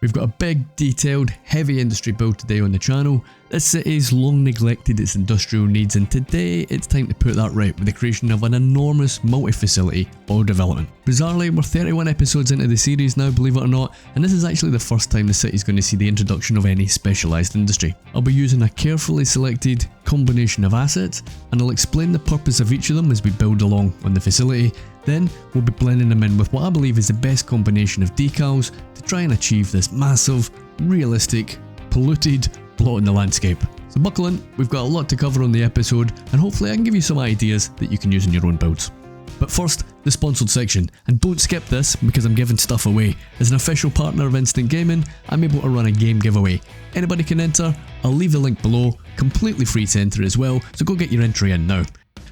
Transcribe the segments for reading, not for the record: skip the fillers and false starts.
We've got a big, detailed, heavy industry build today on the channel. This city's long neglected its industrial needs, and today it's time to put that right with the creation of an enormous multi-facility oil development. Bizarrely, we're 31 episodes into the series now, believe it or not, and this is actually the first time the city's going to see the introduction of any specialised industry. I'll be using a carefully selected combination of assets, and I'll explain the purpose of each of them as we build along on the facility. Then we'll be blending them in with what I believe is the best combination of decals to try and achieve this massive, realistic, polluted blot in the landscape. So buckle in, we've got a lot to cover on the episode, and hopefully I can give you some ideas that you can use in your own builds. But first, the sponsored section, and don't skip this because I'm giving stuff away. As an official partner of Instant Gaming, I'm able to run a game giveaway. Anybody can enter, I'll leave the link below, completely free to enter as well, so go get your entry in now.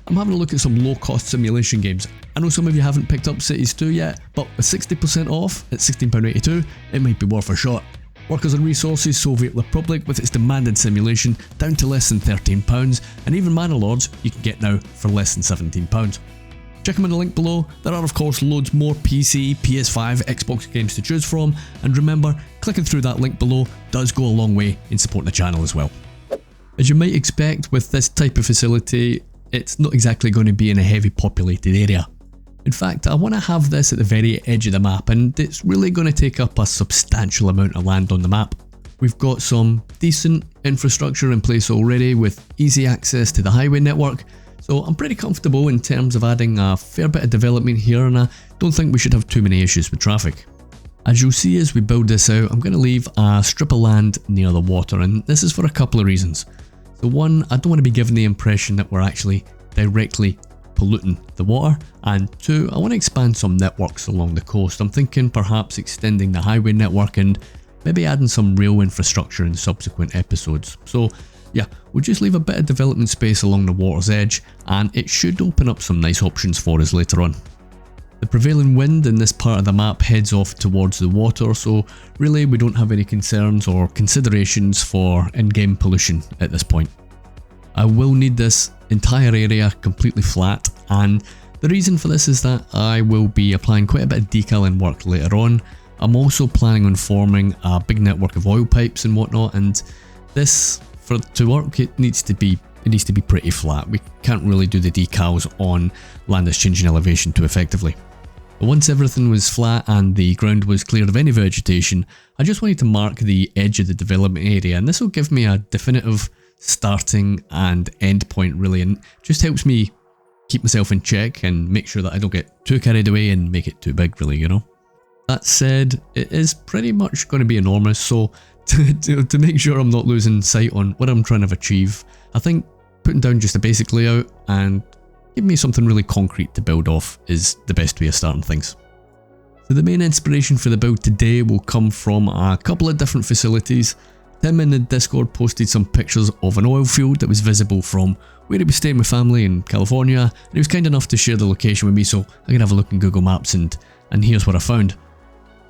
I'm having a look at some low-cost simulation games. I know some of you haven't picked up Cities 2 yet, but with 60% off at £16.82, it might be worth a shot. Workers and Resources Soviet Republic with its demanding simulation down to less than £13, and even Manor Lords you can get now for less than £17. Check them in the link below. There are of course loads more PC, PS5, Xbox games to choose from, and remember, clicking through that link below does go a long way in supporting the channel as well. As you might expect with this type of facility, it's not exactly going to be in a heavy populated area. In fact, I want to have this at the very edge of the map, and it's really going to take up a substantial amount of land on the map. We've got some decent infrastructure in place already with easy access to the highway network, so I'm pretty comfortable in terms of adding a fair bit of development here, and I don't think we should have too many issues with traffic. As you'll see as we build this out, I'm going to leave a strip of land near the water, and this is for a couple of reasons. So one, I don't want to be given the impression that we're actually directly polluting the water, and two, I want to expand some networks along the coast. I'm thinking perhaps extending the highway network and maybe adding some rail infrastructure in subsequent episodes. So yeah, we'll just leave a bit of development space along the water's edge, and it should open up some nice options for us later on. The prevailing wind in this part of the map heads off towards the water, so really we don't have any concerns or considerations for in-game pollution at this point. I will need this entire area completely flat, and the reason for this is that I will be applying quite a bit of decaling work later on. I'm also planning on forming a big network of oil pipes and whatnot, and this, for it to work, it needs to be pretty flat. We can't really do the decals on land that's changing elevation too effectively. But once everything was flat and the ground was clear of any vegetation, I just wanted to mark the edge of the development area, and this will give me a definitive starting and end point really, and just helps me keep myself in check and make sure that I don't get too carried away and make it too big really, you know. That said, it is pretty much going to be enormous, so to make sure I'm not losing sight on what I'm trying to achieve, I think putting down just a basic layout and give me something really concrete to build off is the best way of starting things. So the main inspiration for the build today will come from a couple of different facilities. Tim in the Discord posted some pictures of an oil field that was visible from where he was staying with family in California, and he was kind enough to share the location with me so I can have a look in Google Maps, and here's what I found.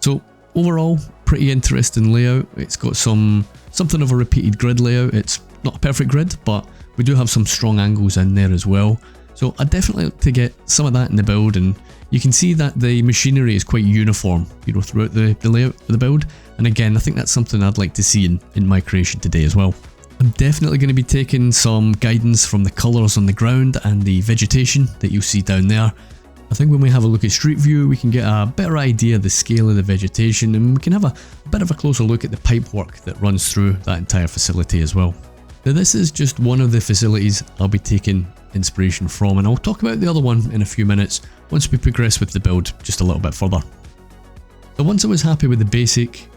So overall, pretty interesting layout. It's got something of a repeated grid layout. It's not a perfect grid, but we do have some strong angles in there as well. So I'd definitely like to get some of that in the build, and you can see that the machinery is quite uniform, you know, throughout the layout of the build. And again, I think that's something I'd like to see in my creation today as well. I'm definitely going to be taking some guidance from the colours on the ground and the vegetation that you'll see down there. I think when we have a look at Street View, we can get a better idea of the scale of the vegetation, and we can have a bit of a closer look at the pipework that runs through that entire facility as well. Now this is just one of the facilities I'll be taking inspiration from, and I'll talk about the other one in a few minutes once we progress with the build just a little bit further. So once I was happy with the basic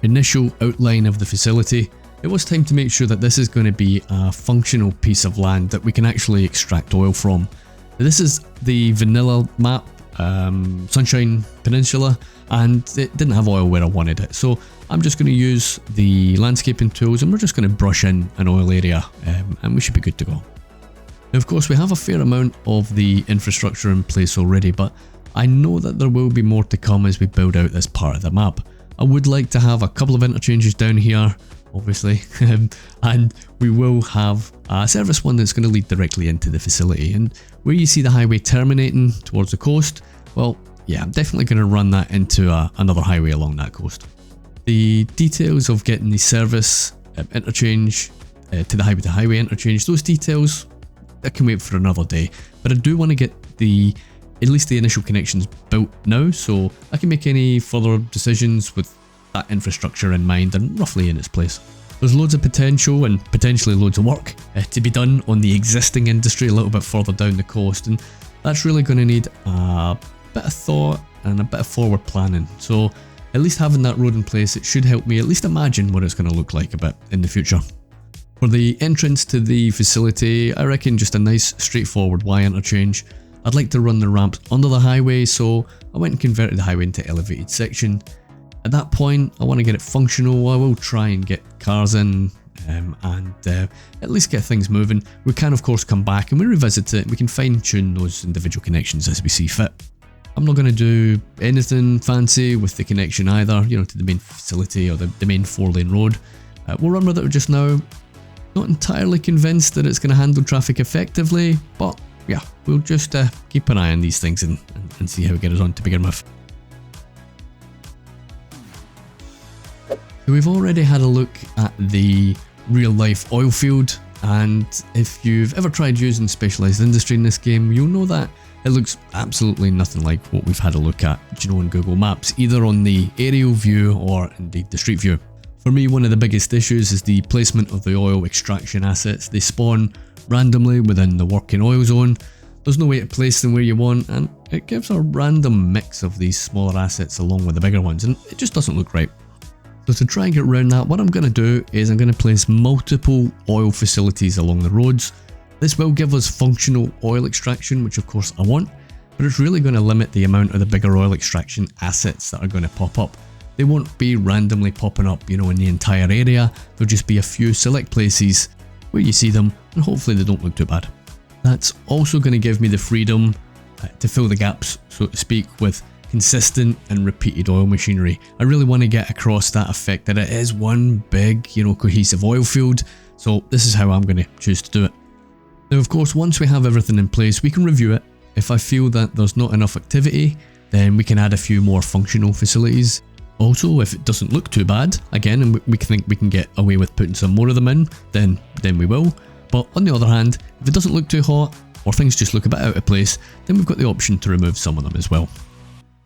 initial outline of the facility, it was time to make sure that this is going to be a functional piece of land that we can actually extract oil from. Now, this is the vanilla map, Sunshine Peninsula, and it didn't have oil where I wanted it, so I'm just going to use the landscaping tools and we're just going to brush in an oil area, and we should be good to go. Now of course we have a fair amount of the infrastructure in place already, but I know that there will be more to come as we build out this part of the map. I would like to have a couple of interchanges down here, obviously, and we will have a service one that's going to lead directly into the facility. And where you see the highway terminating towards the coast, well, yeah, I'm definitely going to run that into another highway along that coast. The details of getting the service interchange to the highway-to-highway interchange, those details, that can wait for another day. But I do want to get at least the initial connections built now, so I can make any further decisions with that infrastructure in mind and roughly in its place. There's loads of potential and potentially loads of work to be done on the existing industry a little bit further down the coast, and that's really going to need a bit of thought and a bit of forward planning. So at least having that road in place, it should help me at least imagine what it's going to look like a bit in the future. For the entrance to the facility, I reckon just a nice straightforward Y interchange. I'd like to run the ramps under the highway, so I went and converted the highway into elevated section. At that point, I want to get it functional. I will try and get cars in and at least get things moving. We can of course come back and we revisit it. We can fine tune those individual connections as we see fit. I'm not going to do anything fancy with the connection either, you know, to the main facility or the main 4-lane road. We'll run with it just now. Not entirely convinced that it's going to handle traffic effectively, but yeah, we'll just keep an eye on these things and see how it gets on to begin with. So we've already had a look at the real life oil field, and if you've ever tried using specialized industry in this game, you'll know that it looks absolutely nothing like what we've had a look at, you know, on Google Maps, either on the aerial view or indeed the street view. For me, one of the biggest issues is the placement of the oil extraction assets. They spawn randomly within the working oil zone. There's no way to place them where you want, and it gives a random mix of these smaller assets along with the bigger ones, and it just doesn't look right. So to try and get around that, what I'm going to do is I'm going to place multiple oil facilities along the roads. This will give us functional oil extraction, which of course I want, but it's really going to limit the amount of the bigger oil extraction assets that are going to pop up. They won't be randomly popping up, you know, in the entire area. There'll just be a few select places where you see them, and hopefully they don't look too bad. That's also going to give me the freedom to fill the gaps, so to speak, with consistent and repeated oil machinery. I really want to get across that effect that it is one big, you know, cohesive oil field. So this is how I'm going to choose to do it. Now, of course, once we have everything in place, we can review it. If I feel that there's not enough activity, then we can add a few more functional facilities. Also, if it doesn't look too bad, again, and we think we can get away with putting some more of them in, then we will. But on the other hand, if it doesn't look too hot, or things just look a bit out of place, then we've got the option to remove some of them as well.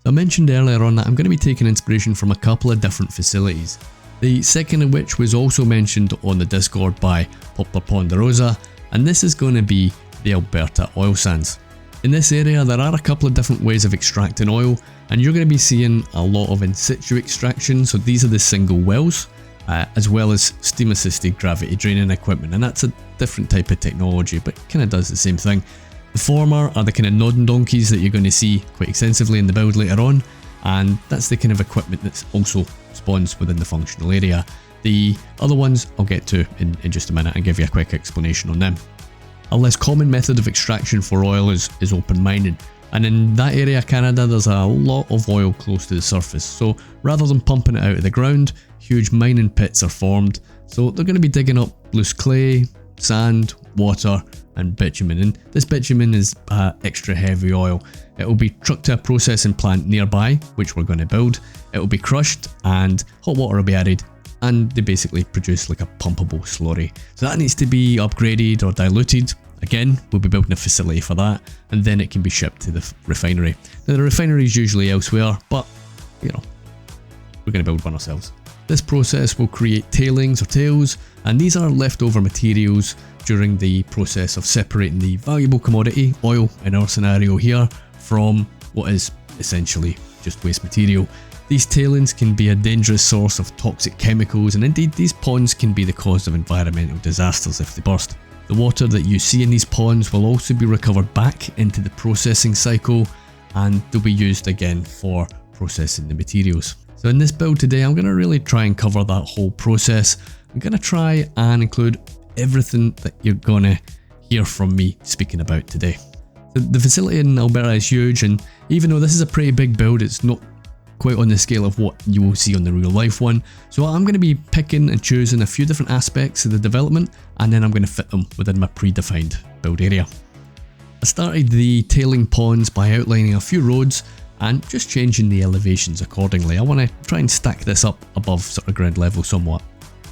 So I mentioned earlier on that I'm going to be taking inspiration from a couple of different facilities. The second of which was also mentioned on the Discord by Poplar Ponderosa, and this is going to be the Alberta oil sands. In this area there are a couple of different ways of extracting oil, and you're going to be seeing a lot of in situ extraction, so these are the single wells, as well as steam assisted gravity draining equipment, and that's a different type of technology but kind of does the same thing. The former are the kind of nodding donkeys that you're going to see quite extensively in the build later on, and that's the kind of equipment that also spawns within the functional area. The other ones I'll get to in just a minute and give you a quick explanation on them. A less common method of extraction for oil is open mining, and in that area of Canada there's a lot of oil close to the surface, so rather than pumping it out of the ground, huge mining pits are formed. So they're going to be digging up loose clay, sand, water and bitumen, and this bitumen is extra heavy oil. It will be trucked to a processing plant nearby, which we're going to build. It will be crushed and hot water will be added, and they basically produce like a pumpable slurry. So that needs to be upgraded or diluted. Again, we'll be building a facility for that, and then it can be shipped to the refinery. Now the refinery is usually elsewhere, but you know, we're going to build one ourselves. This process will create tailings or tails, and these are leftover materials during the process of separating the valuable commodity, oil in our scenario here, from what is essentially just waste material. These tailings can be a dangerous source of toxic chemicals, and indeed these ponds can be the cause of environmental disasters if they burst. The water that you see in these ponds will also be recovered back into the processing cycle, and they'll be used again for processing the materials. So in this build today, I'm going to really try and cover that whole process. I'm going to try and include everything that you're going to hear from me speaking about today. The facility in Alberta is huge, and even though this is a pretty big build, it's not quite on the scale of what you will see on the real life one. So I'm going to be picking and choosing a few different aspects of the development, and then I'm going to fit them within my predefined build area. I started the tailing ponds by outlining a few roads, and just changing the elevations accordingly. I want to try and stack this up above sort of ground level somewhat.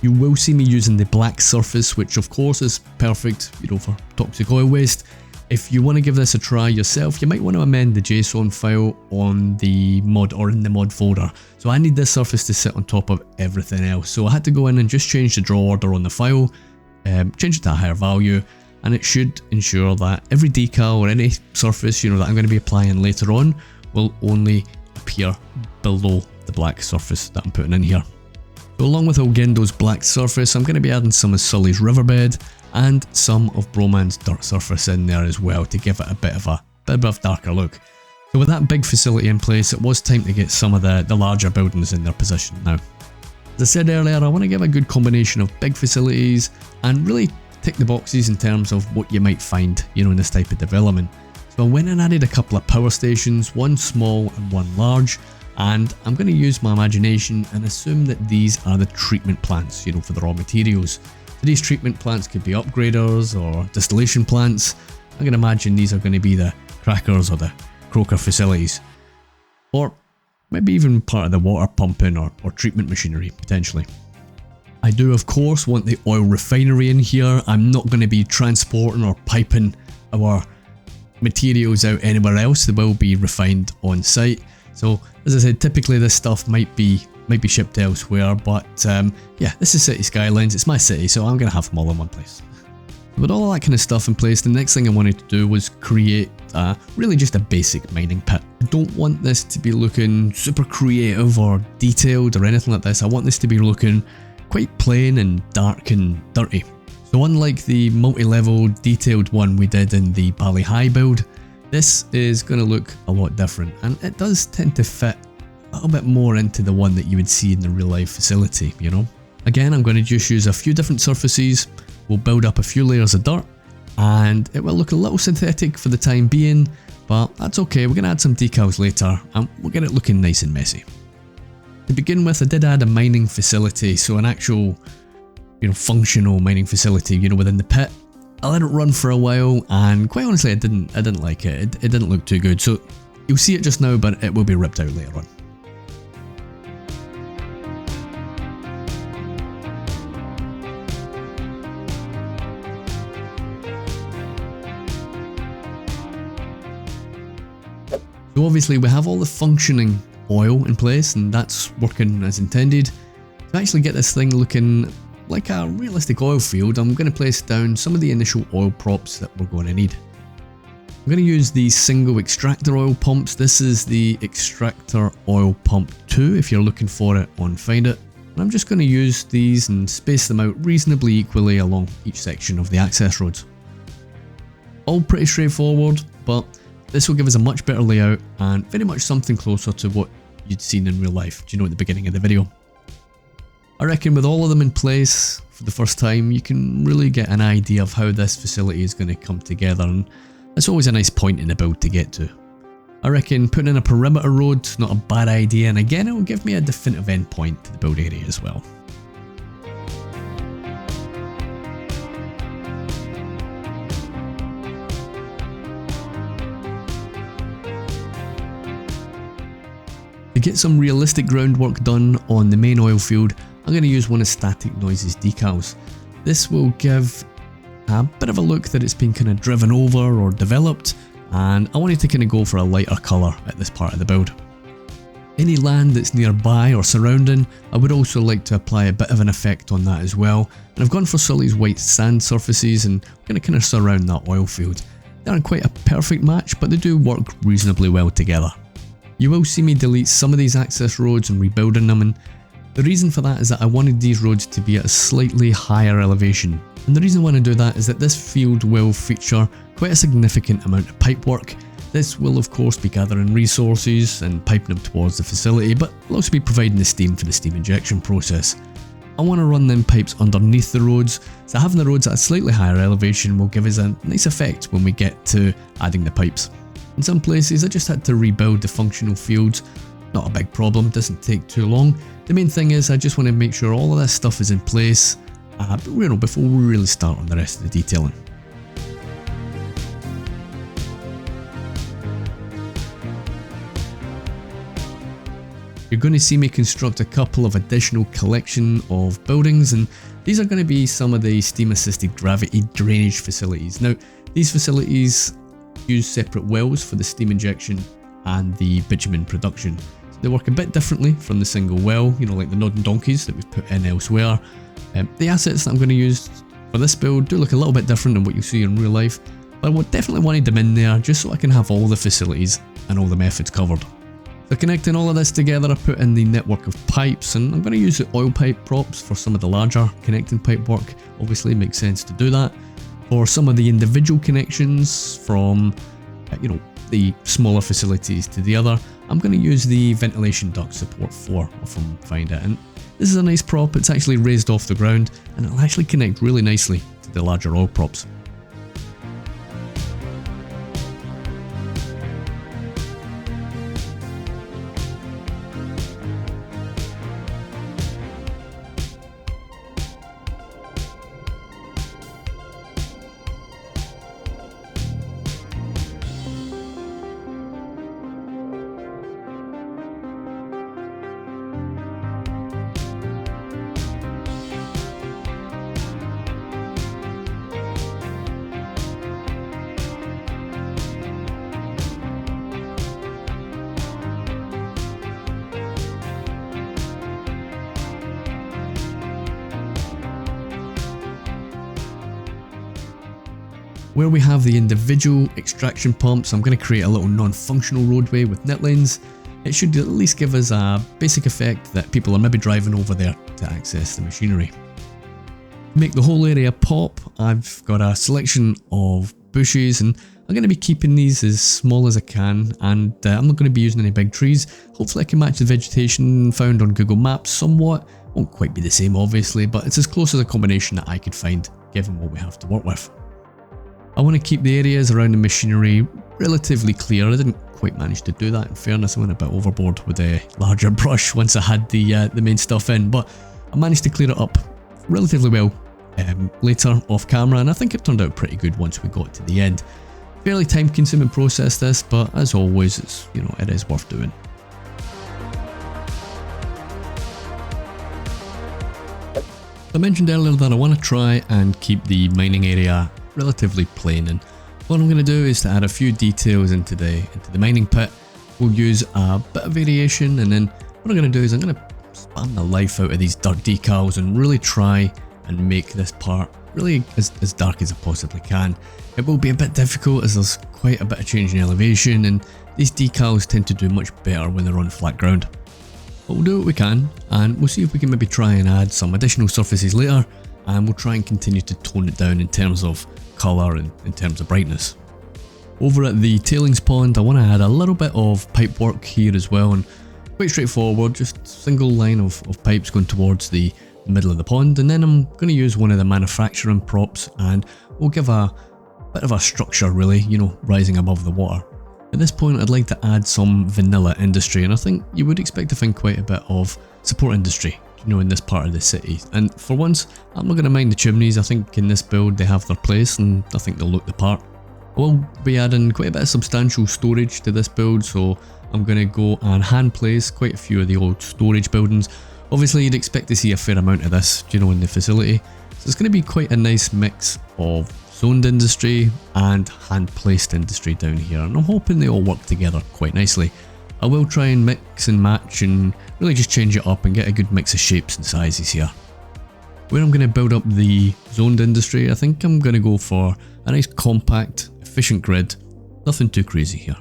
You will see me using the black surface, which of course is perfect, you know, for toxic oil waste. If you want to give this a try yourself, you might want to amend the JSON file on the mod or in the mod folder. So I need this surface to sit on top of everything else. So I had to go in and just change the draw order on the file, change it to a higher value, and it should ensure that every decal or any surface, you know, that I'm going to be applying later on will only appear below the black surface that I'm putting in here. So along with Algendo's black surface, I'm going to be adding some of Sully's riverbed and some of Broman's dirt surface in there as well to give it a bit of a darker look. So with that big facility in place, it was time to get some of the larger buildings in their position now. As I said earlier, I want to give a good combination of big facilities and really tick the boxes in terms of what you might find, you know, in this type of development. So I went and added a couple of power stations, one small and one large, and I'm going to use my imagination and assume that these are the treatment plants, you know, for the raw materials. So these treatment plants could be upgraders or distillation plants. I can imagine these are going to be the crackers or the croaker facilities. Or maybe even part of the water pumping or treatment machinery, potentially. I do of course want the oil refinery in here. I'm not going to be transporting or piping our materials out anywhere else. They will be refined on site. So as I said, typically this stuff might be shipped elsewhere, but yeah, this is City Skylines, it's my city, so I'm going to have them all in one place. With all that kind of stuff in place, the next thing I wanted to do was create really just a basic mining pit. I don't want this to be looking super creative or detailed or anything like this. I want this to be looking quite plain and dark and dirty. So unlike the multi-level detailed one we did in the Bali High build, this is going to look a lot different, and it does tend to fit a little bit more into the one that you would see in the real life facility, you know. Again, I'm going to just use a few different surfaces. We'll build up a few layers of dirt, and it will look a little synthetic for the time being, but that's okay. We're going to add some decals later, and we'll get it looking nice and messy. To begin with, I did add a mining facility, so an actual, you know, functional mining facility, you know, within the pit. I let it run for a while, and quite honestly, I didn't like it. It didn't look too good, so you'll see it just now, but it will be ripped out later on. So obviously we have all the functioning oil in place, and that's working as intended. To actually get this thing looking like a realistic oil field, I'm going to place down some of the initial oil props that we're going to need. I'm going to use these single extractor oil pumps. This is the extractor oil pump 2 if you're looking for it on Find It. And I'm just going to use these and space them out reasonably equally along each section of the access roads. All pretty straightforward, but this will give us a much better layout and very much something closer to what you'd seen in real life, do you know, at the beginning of the video. I reckon with all of them in place for the first time, you can really get an idea of how this facility is going to come together, and it's always a nice point in the build to get to. I reckon putting in a perimeter road, not a bad idea, and again it will give me a definitive endpoint to the build area as well. To get some realistic groundwork done on the main oil field, I'm going to use one of Static Noise's decals. This will give a bit of a look that it's been kind of driven over or developed, and I wanted to kind of go for a lighter colour at this part of the build. Any land that's nearby or surrounding, I would also like to apply a bit of an effect on that as well, and I've gone for Sully's white sand surfaces and I'm going to kind of surround that oil field. They aren't quite a perfect match, but they do work reasonably well together. You will see me delete some of these access roads and rebuilding them, and the reason for that is that I wanted these roads to be at a slightly higher elevation. And the reason I want to do that is that this field will feature quite a significant amount of pipe work. This will of course be gathering resources and piping them towards the facility, but will also be providing the steam for the steam injection process. I want to run them pipes underneath the roads, so having the roads at a slightly higher elevation will give us a nice effect when we get to adding the pipes. In some places I just had to rebuild the functional fields. Not a big problem, doesn't take too long. The main thing is I just want to make sure all of this stuff is in place before we really start on the rest of the detailing. you're going to see me construct a couple of additional collection of buildings, and these are going to be some of the steam assisted gravity drainage facilities. Now these facilities use separate wells for the steam injection and the bitumen production. So they work a bit differently from the single well, you know, like the nodding donkeys that we've put in elsewhere. The assets that I'm going to use for this build do look a little bit different than what you see in real life, but I definitely wanted them in there just so I can have all the facilities and all the methods covered. So connecting all of this together, I put in the network of pipes, and I'm going to use the oil pipe props for some of the larger connecting pipe work. Obviously it makes sense to do that. For some of the individual connections from the smaller facilities to the other, I'm going to use the ventilation duct support 4 if I can find it. And this is a nice prop, it's actually raised off the ground and it'll actually connect really nicely to the larger oil props. Where we have the individual extraction pumps, I'm going to create a little non-functional roadway with net lanes. It should at least give us a basic effect that people are maybe driving over there to access the machinery. To make the whole area pop, I've got a selection of bushes, and I'm going to be keeping these as small as I can, and I'm not going to be using any big trees. Hopefully I can match the vegetation found on Google Maps somewhat. Won't quite be the same obviously, but it's as close as a combination that I could find given what we have to work with. I want to keep the areas around the machinery relatively clear. I didn't quite manage to do that, in fairness. I went a bit overboard with a larger brush once I had the main stuff in, but I managed to clear it up relatively well later off camera, and I think it turned out pretty good once we got to the end. Fairly time consuming process this, but as always it is worth doing. I mentioned earlier that I want to try and keep the mining area relatively plain, and what I'm going to do is to add a few details into the mining pit. We'll use a bit of variation, and then what I'm going to do is I'm going to spam the life out of these dirt decals and really try and make this part really as dark as I possibly can. It will be a bit difficult as there's quite a bit of change in elevation, and these decals tend to do much better when they're on flat ground. But we'll do what we can, and we'll see if we can maybe try and add some additional surfaces later, and we'll try and continue to tone it down in terms of colour and in terms of brightness. Over at the tailings pond, I want to add a little bit of pipe work here as well, and quite straightforward, just single line of pipes going towards the middle of the pond, and then I'm going to use one of the manufacturing props and we'll give a bit of a structure really, rising above the water. At this point I'd like to add some vanilla industry, and I think you would expect to find quite a bit of support industry in this part of the city. And for once, I'm not going to mind the chimneys. I think in this build they have their place and I think they'll look the part. I will be adding quite a bit of substantial storage to this build, so I'm going to go and hand place quite a few of the old storage buildings. Obviously you'd expect to see a fair amount of this, in the facility. So it's going to be quite a nice mix of zoned industry and hand placed industry down here, and I'm hoping they all work together quite nicely. I will try and mix and match and really just change it up and get a good mix of shapes and sizes here. Where I'm going to build up the zoned industry, I think I'm going to go for a nice compact, efficient grid, nothing too crazy here.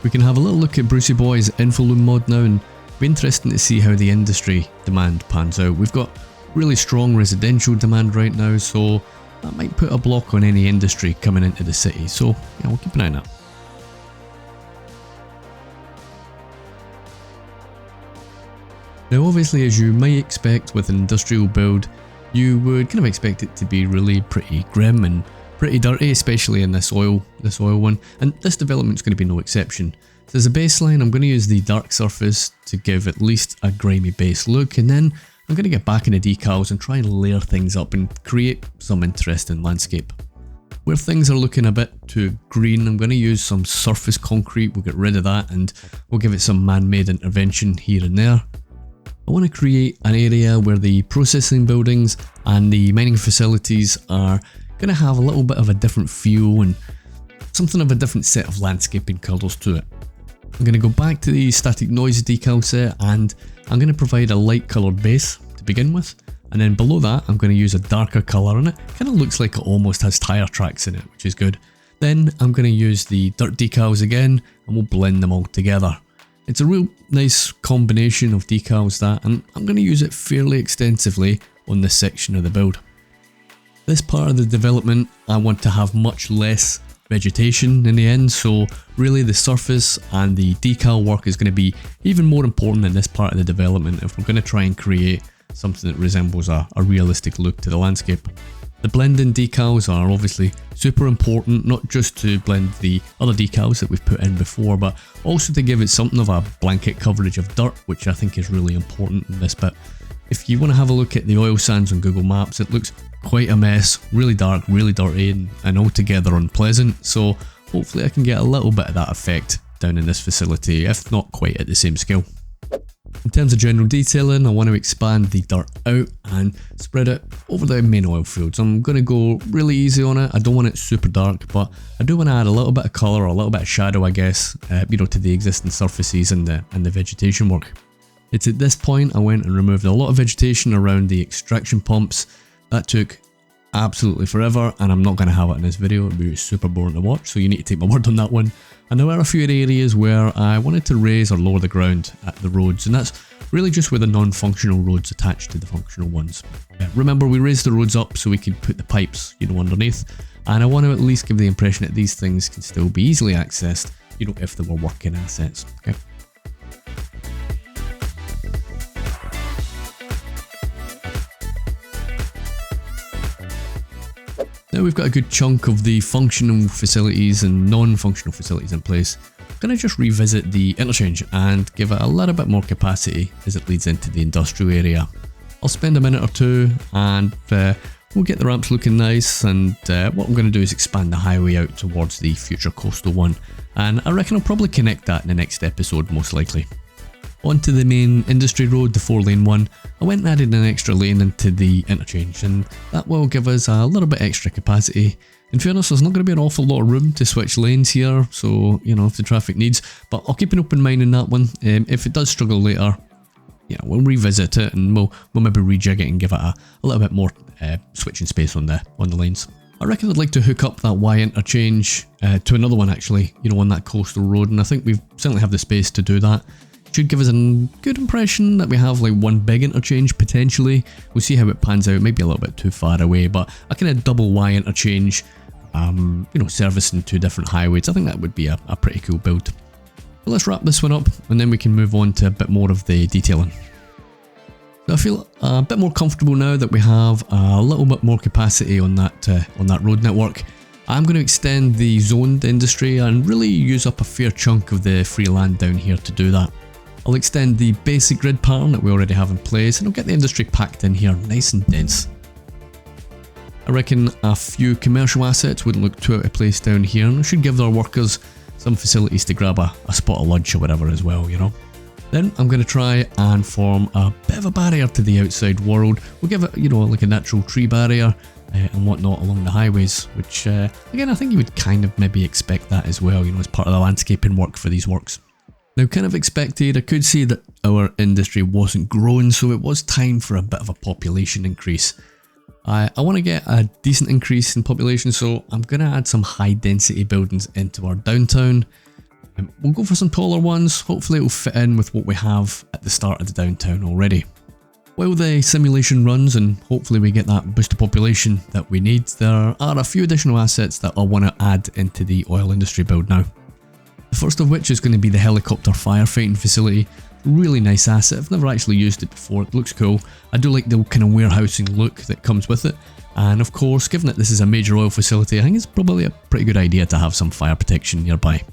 We can have a little look at Brucey Boy's Infoloom mod now, and it'll be interesting to see how the industry demand pans out. We've got really strong residential demand right now, so that might put a block on any industry coming into the city, so yeah, we'll keep an eye on that. Now obviously, as you might expect with an industrial build, you would kind of expect it to be really pretty grim and pretty dirty, especially in this oil one, and this development's going to be no exception. So as a baseline, I'm going to use the dark surface to give at least a grimy base look, and then I'm going to get back into decals and try and layer things up and create some interesting landscape. Where things are looking a bit too green, I'm going to use some surface concrete. We'll get rid of that and we'll give it some man-made intervention here and there. I want to create an area where the processing buildings and the mining facilities are going to have a little bit of a different feel and something of a different set of landscaping colours to it. I'm going to go back to the static noise decal set and I'm going to provide a light coloured base to begin with, and then below that I'm going to use a darker colour, and it kind of looks like it almost has tyre tracks in it, which is good. Then I'm going to use the dirt decals again and we'll blend them all together. It's a real nice combination of decals that, and I'm going to use it fairly extensively on this section of the build. This part of the development I want to have much less vegetation in the end, so really the surface and the decal work is going to be even more important in this part of the development if we're going to try and create something that resembles a realistic look to the landscape. The blend-in decals are obviously super important, not just to blend the other decals that we've put in before, but also to give it something of a blanket coverage of dirt, which I think is really important in this bit. If you want to have a look at the oil sands on Google Maps, it looks quite a mess, really dark, really dirty, and altogether unpleasant, so hopefully I can get a little bit of that effect down in this facility, if not quite at the same scale. In terms of general detailing, I want to expand the dirt out and spread it over the main oil fields. I'm going to go really easy on it. I don't want it super dark, but I do want to add a little bit of colour or a little bit of shadow, I guess, to the existing surfaces and the vegetation work. It's at this point I went and removed a lot of vegetation around the extraction pumps. That took absolutely forever, and I'm not going to have it in this video. It'd be super boring to watch, so you need to take my word on that one. And there were a few areas where I wanted to raise or lower the ground at the roads, and that's really just with the non-functional roads attached to the functional ones. Remember, we raised the roads up so we could put the pipes, underneath, and I want to at least give the impression that these things can still be easily accessed, if they were working assets. Okay. Now we've got a good chunk of the functional facilities and non-functional facilities in place. I'm going to just revisit the interchange and give it a little bit more capacity as it leads into the industrial area. I'll spend a minute or two and we'll get the ramps looking nice, and what I'm going to do is expand the highway out towards the future coastal one, and I reckon I'll probably connect that in the next episode most likely. Onto the main industry road, the 4-lane one, I went and added an extra lane into the interchange, and that will give us a little bit extra capacity. In fairness, there's not going to be an awful lot of room to switch lanes here, so if the traffic needs, but I'll keep an open mind in that one. If it does struggle later, we'll revisit it and we'll maybe rejig it and give it a little bit more switching space on the lanes. I reckon I'd like to hook up that Y interchange to another one actually, on that coastal road, and I think we certainly have the space to do that. Should give us a good impression that we have like one big interchange potentially. We'll see how it pans out, maybe a little bit too far away, but a kind of double Y interchange, servicing two different highways. I think that would be a pretty cool build. But let's wrap this one up and then we can move on to a bit more of the detailing. So I feel a bit more comfortable now that we have a little bit more capacity on that road network. I'm going to extend the zoned industry and really use up a fair chunk of the free land down here to do that. I'll extend the basic grid pattern that we already have in place, and I'll get the industry packed in here nice and dense. I reckon a few commercial assets wouldn't look too out of place down here, and we should give our workers some facilities to grab a spot of lunch or whatever as well, Then I'm going to try and form a bit of a barrier to the outside world. We'll give it, like a natural tree barrier and whatnot along the highways, which again, I think you would kind of maybe expect that as well, as part of the landscaping work for these works. Now, kind of expected, I could see that our industry wasn't growing, so it was time for a bit of a population increase. I want to get a decent increase in population, so I'm going to add some high density buildings into our downtown. We'll go for some taller ones, hopefully it will fit in with what we have at the start of the downtown already. While the simulation runs and hopefully we get that boost of population that we need, there are a few additional assets that I want to add into the oil industry build now. The first of which is going to be the helicopter firefighting facility. Really nice asset. I've never actually used it before. It looks cool. I do like the kind of warehousing look that comes with it. And of course, given that this is a major oil facility, I think it's probably a pretty good idea to have some fire protection nearby.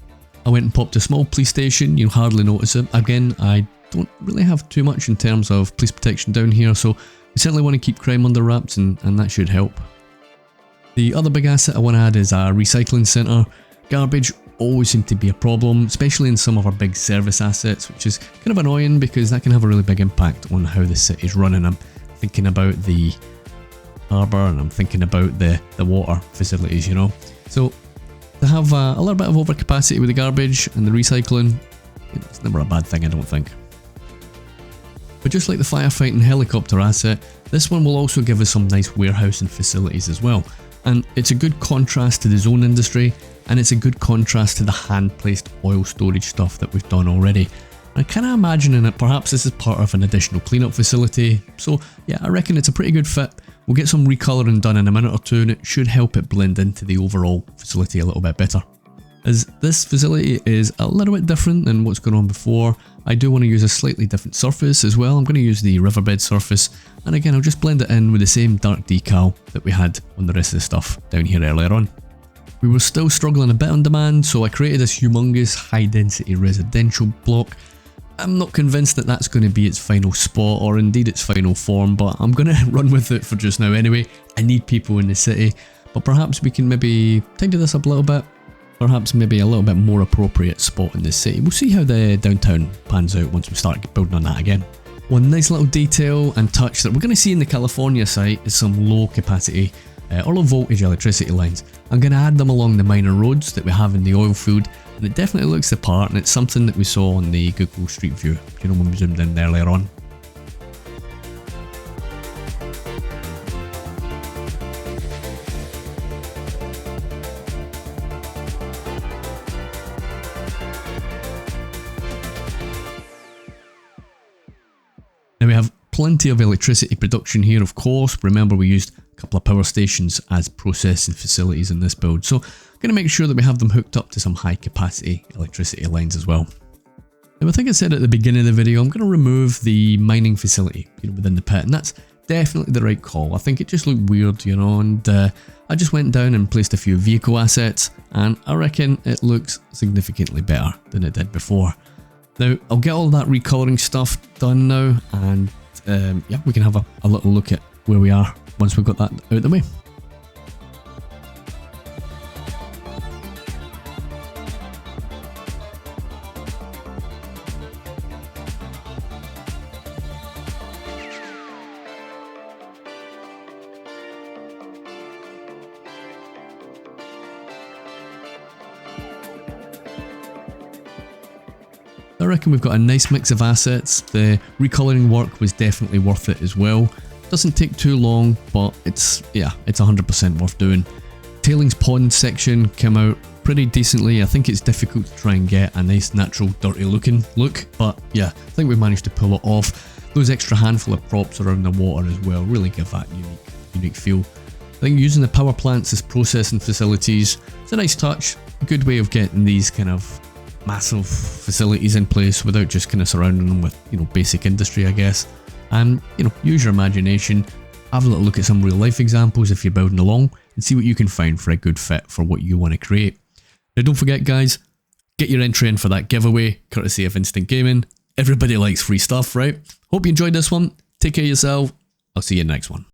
I went and popped a small police station. You'll hardly notice it. Again, I don't really have too much in terms of police protection down here, so we certainly want to keep crime under wraps, and that should help. The other big asset I want to add is a recycling centre. Garbage always seems to be a problem, especially in some of our big service assets, which is kind of annoying because that can have a really big impact on how the city's running. I'm thinking about the harbour and I'm thinking about the water facilities, you know. So to have a little bit of overcapacity with the garbage and the recycling, it's never a bad thing, I don't think. But just like the firefighting helicopter asset, this one will also give us some nice warehousing facilities as well. And it's a good contrast to the zone industry, and it's a good contrast to the hand-placed oil storage stuff that we've done already. I'm kind of imagining that perhaps this is part of an additional cleanup facility, so yeah, I reckon it's a pretty good fit. We'll get some recolouring done in a minute or two, and it should help it blend into the overall facility a little bit better. As this facility is a little bit different than what's gone on before, I do want to use a slightly different surface as well. I'm going to use the riverbed surface, and again I'll just blend it in with the same dark decal that we had on the rest of the stuff down here earlier on. We were still struggling a bit on demand, so I created this humongous high density residential block. I'm not convinced that that's going to be its final spot or indeed its final form, but I'm going to run with it for just now anyway. I need people in the city, but perhaps we can maybe tidy this up a little bit. Perhaps maybe a little bit more appropriate spot in the city. We'll see how the downtown pans out once we start building on that again. One nice little detail and touch that we're going to see in the California site is some low capacity or low voltage electricity lines. I'm going to add them along the minor roads that we have in the oil field, and it definitely looks the part, and it's something that we saw on the Google Street View, you know, when we zoomed in earlier on. Now we have plenty of electricity production here, of course. Remember, we used a couple of power stations as processing facilities in this build, so I'm going to make sure that we have them hooked up to some high capacity electricity lines as well. Now I think I said at the beginning of the video, I'm going to remove the mining facility, you know, within the pit, and that's definitely the right call. I think it just looked weird, you know, and I just went down and placed a few vehicle assets, and I reckon it looks significantly better than it did before. Now, I'll get all that recolouring stuff done now, and yeah, we can have a little look at where we are once we've got that out of the way. I reckon we've got a nice mix of assets. The recolouring work was definitely worth it as well. Doesn't take too long, but it's 100% worth doing. Tailings pond section came out pretty decently. I think it's difficult to try and get a nice natural dirty looking look, but yeah, I think we managed to pull it off. Those extra handful of props around the water as well really give that unique feel. I think using the power plants as processing facilities, it's a nice touch, a good way of getting these kind of massive facilities in place without just kind of surrounding them with, you know, basic industry, I guess. And, you know, use your imagination, have a little look at some real life examples if you're building along, and see what you can find for a good fit for what you want to create. Now don't forget guys, get your entry in for that giveaway, courtesy of Instant Gaming. Everybody likes free stuff, right? Hope you enjoyed this one. Take care of yourself. I'll see you in the next one.